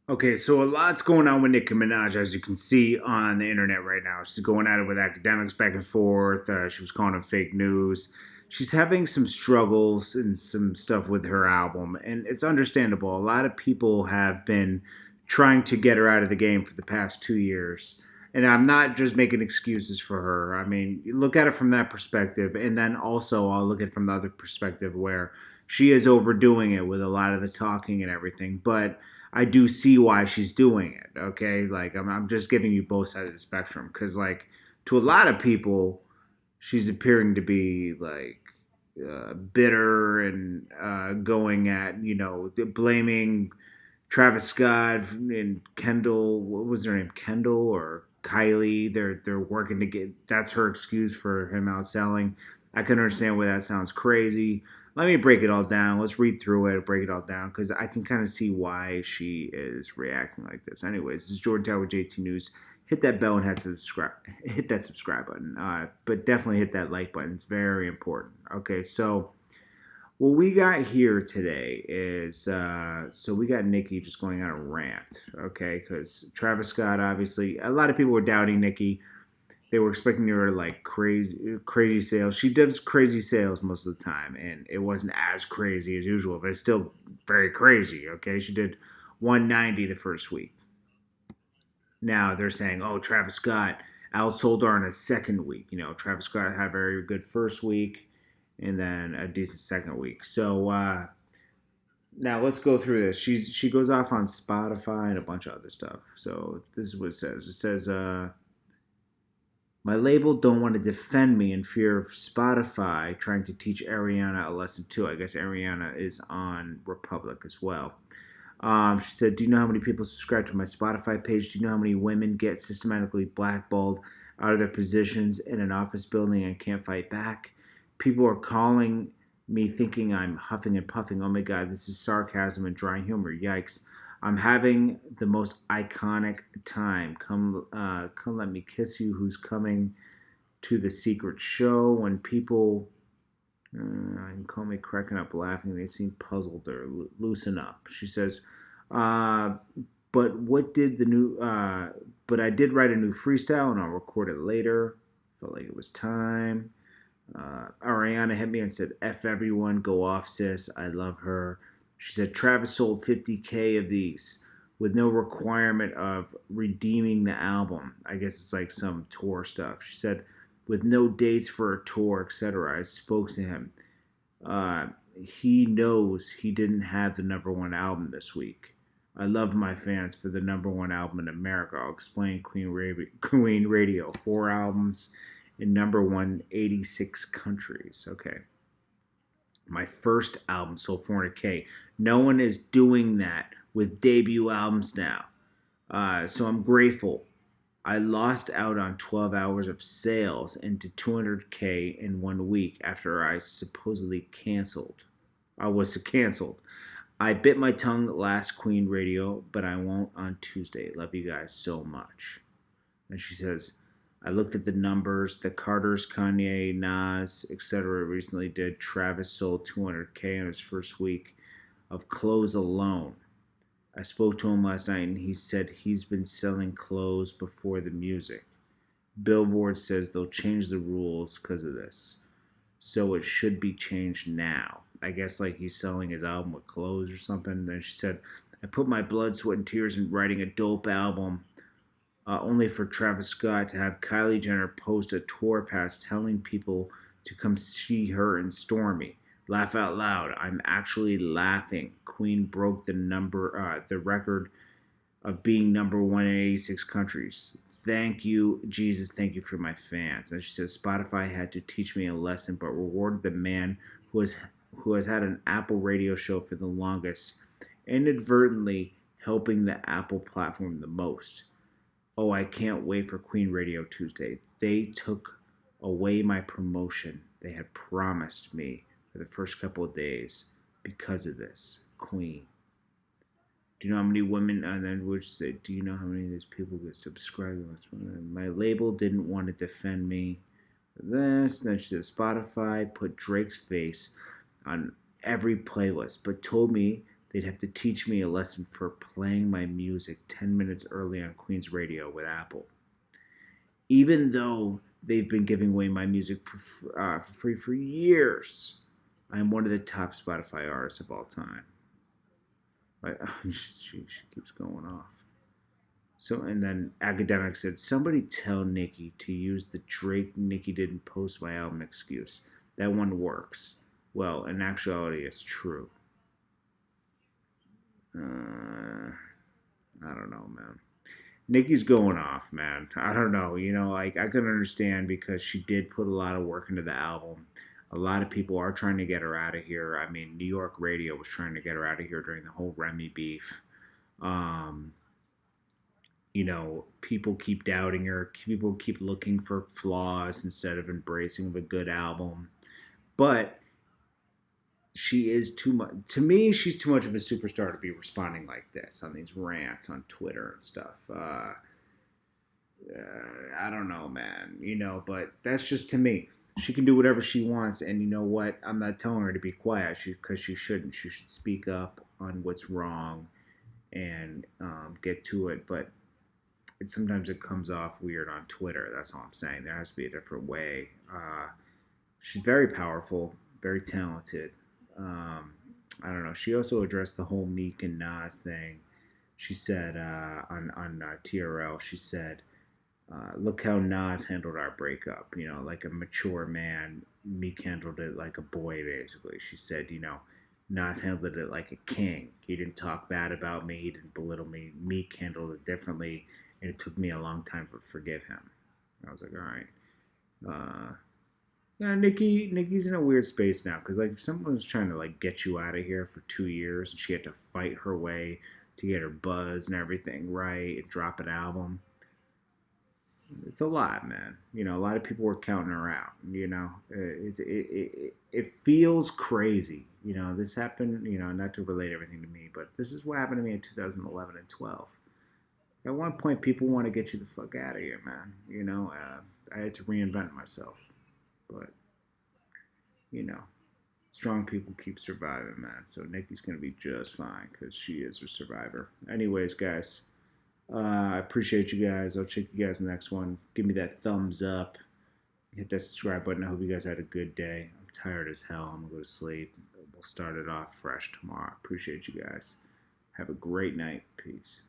Okay, so a lot's going on with Nicki Minaj, as you can see on the internet right now. She's going at it with academics back and forth. She was calling it fake news. She's having some struggles and some stuff with her album, and it's understandable. A lot of people have been trying to get her out of the game for the past 2 years. And I'm not just making excuses for her. I mean, you look at it from that perspective, and then also I'll look at it from the other perspective where she is overdoing it with a lot of the talking and everything. But I do see why she's doing it. Okay, like I'm just giving you both sides of the spectrum because, like, to a lot of people, she's appearing to be like bitter and going at blaming Travis Scott and Kendall. What was her name? Kendall or Kylie? They're working to get. That's her excuse for him outselling. I can understand why that sounds crazy. Let me break it all down. Let's read through it, break it all down, because I can kind of see why she is reacting like this. Anyways, this is Jordan Tower with JT News. Hit that bell and hit that subscribe button. But definitely hit that like button. It's very important. Okay, so what we got here today is so we got Nicki just going on a rant, okay? Because Travis Scott, obviously, a lot of people were doubting Nicki. They were expecting her to like crazy sales. She does crazy sales most of the time, and it wasn't as crazy as usual, but it's still very crazy, okay? She did 190 the first week. Now they're saying, oh, Travis Scott outsold her in a second week. Travis Scott had a very good first week and then a decent second week. So now let's go through this. She goes off on Spotify and a bunch of other stuff. So this is what it says. It says, my label don't want to defend me in fear of Spotify trying to teach Ariana a lesson too. I guess Ariana is on Republic as well. She said, do you know how many people subscribe to my Spotify page? Do you know how many women get systematically blackballed out of their positions in an office building and can't fight back? People are calling me thinking I'm huffing and puffing. Oh my God, this is sarcasm and dry humor. Yikes. I'm having the most iconic time. Come let me kiss you. Who's coming to the secret show? When people call me cracking up laughing. They seem puzzled or loosen up. She says, uh, but what did the new, but I did write a new freestyle and I'll record it later. Felt like it was time. Ariana hit me and said, F everyone, go off, sis. I love her. She said, Travis sold 50K of these with no requirement of redeeming the album. I guess it's like some tour stuff. She said, with no dates for a tour, etc. I spoke to him. He knows he didn't have the number one album this week. I love my fans for the number one album in America. I'll explain Queen Radio. 4 albums in number one, 86 countries. Okay. My first album sold 400K. No one is doing that with debut albums now. So I'm grateful. I lost out on 12 hours of sales into 200K in 1 week after I supposedly canceled. I was canceled. I bit my tongue last Queen Radio, but I won't on Tuesday. Love you guys so much. And she says, I looked at the numbers. The Carters, Kanye, Nas, etc. recently did. Travis sold 200K in his first week of clothes alone. I spoke to him last night and he said he's been selling clothes before the music. Billboard says they'll change the rules because of this. So it should be changed now. I guess like he's selling his album with clothes or something. Then she said, I put my blood, sweat, and tears in writing a dope album only for Travis Scott to have Kylie Jenner post a tour pass telling people to come see her in Stormy. Laugh out loud. I'm actually laughing. Queen broke the record of being number one in 86 countries. Thank you, Jesus. Thank you for my fans. And she says Spotify had to teach me a lesson, but rewarded the man who has had an Apple radio show for the longest, inadvertently helping the Apple platform the most. Oh, I can't wait for Queen Radio Tuesday. They took away my promotion they had promised me for the first couple of days because of this. Queen. Do you know how many women, and then would say, do you know how many of these people get subscribed? My label didn't want to defend me for this. Then she said Spotify put Drake's face on every playlist, but told me They'd have to teach me a lesson for playing my music 10 minutes early on Queen's Radio with Apple. Even though they've been giving away my music for free for years, I'm one of the top Spotify artists of all time. Like, she keeps going off. So, and then Academic said, somebody tell Nicki to use the Drake Nicki didn't post my album excuse. That one works. Well, in actuality, it's true. I don't know, man. Nicki's going off, man. I don't know. Like, I can understand because she did put a lot of work into the album. A lot of people are trying to get her out of here. I mean, New York radio was trying to get her out of here during the whole Remy beef. Um, people keep doubting her. People keep looking for flaws instead of embracing a good album. But she is too much. To me, she's too much of a superstar to be responding like this on these rants on Twitter and stuff. I don't know, man. But that's just to me. She can do whatever she wants, and you know what? I'm not telling her to be quiet because she shouldn't. She should speak up on what's wrong and get to it. But sometimes it comes off weird on Twitter. That's all I'm saying. There has to be a different way. She's very powerful, very talented. I don't know. She also addressed the whole Meek and Nas thing. She said on TRL, she said, "Look how Nas handled our breakup. Like a mature man. Meek handled it like a boy, basically." She said, Nas handled it like a king. He didn't talk bad about me. He didn't belittle me. Meek handled it differently, and it took me a long time to forgive him. I was like, all right. Yeah, Nikki's in a weird space now because like if someone was trying to like get you out of here for 2 years and she had to fight her way to get her buzz and everything right and drop an album, it's a lot, man. A lot of people were counting her out. It feels crazy. This happened. Not to relate everything to me, but this is what happened to me in 2011 and 12. At one point, people want to get you the fuck out of here, man. I had to reinvent myself, but you know, strong people keep surviving, man. So Nikki's gonna be just fine because she is a survivor. Anyways, guys, I appreciate you guys. I'll check you guys in the next one. Give me that thumbs up. Hit that subscribe button. I hope you guys had a good day. I'm tired as hell. I'm gonna go to sleep. We'll start it off fresh tomorrow. Appreciate you guys. Have a great night. Peace.